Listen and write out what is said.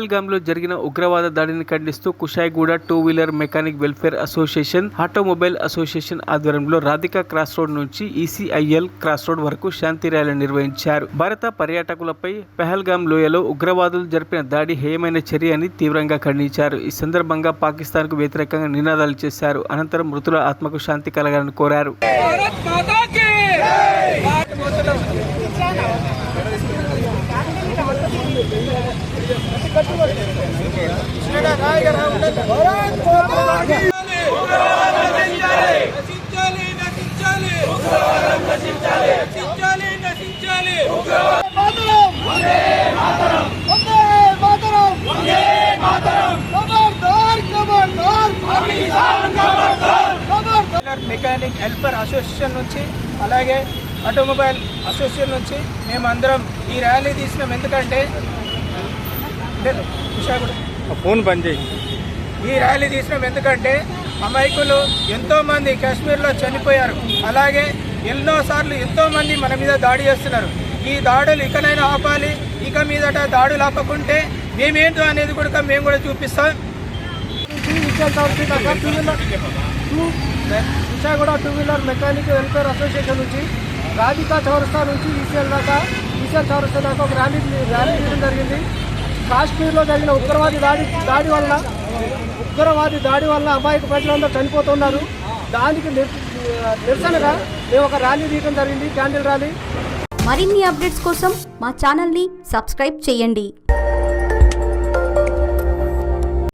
పహల్గామ్లో జరిగిన ఉగ్రవాద దాడిని ఖండిస్తూ Kushaiguda two wheeler mechanic welfare association, automobile association ఆధ్వర్యంలో రాధికా క్రాస్ రోడ్ నుంచి ఈసీఐఎల్ క్రాస్ రోడ్ వరకు శాంతి ర్యాలీ నిర్వహించారు. భారత పర్యాటకులపై పహల్గామ్ లోయలో ఉగ్రవాదులు జరిపిన దాడి హేయమైన చర్య అని తీవ్రంగా ఖండించారు. ఈ సందర్భంగా పాకిస్తాన్కు వ్యతిరేకంగా నినాదాలు చేశారు. అనంతరం మృతుల ఆత్మకు శాంతి కలగాలని కోరారు. మెకానిక్ హెల్పర్ అసోసియేషన్ నుంచి అలాగే ఆటోమొబైల్ అసోసియేషన్ నుంచి మేమందరం ఈ ర్యాలీ తీసినాం. ఎందుకంటే ఫోన్ బంద్ చేయి. ఈ ర్యాలీ తీసినాం ఎందుకంటే అమాయకులు ఎంతోమంది కాశ్మీర్లో చనిపోయారు. అలాగే ఎన్నోసార్లు ఎంతోమంది మన మీద దాడి చేస్తున్నారు. ఈ దాడులు ఇకనైనా ఆపాలి. ఇక మీదట దాడులు ఆపకుంటే మేమేంటో అనేది కూడా మేము కూడా చూపిస్తాం. Vishakhaguda two wheeler mechanic welfare association నుంచి రాధికా చౌరస్తా నుంచి ఈసీఎల్ చౌరస్తా దాకా ఒక ర్యాలీ తీయడం జరిగింది. కాశ్మీర్లో జరిగిన ఉగ్రవాది దాడి వల్ల అమాయక ప్రజలందరూ చనిపోతున్నారు. దానికి నిరసనగా మేము ఒక ర్యాలీ తీయడం జరిగింది, క్యాండిల్ ర్యాలీ. మరిన్ని అప్డేట్స్ కోసం మా ఛానల్ని సబ్స్క్రైబ్ చేయండి.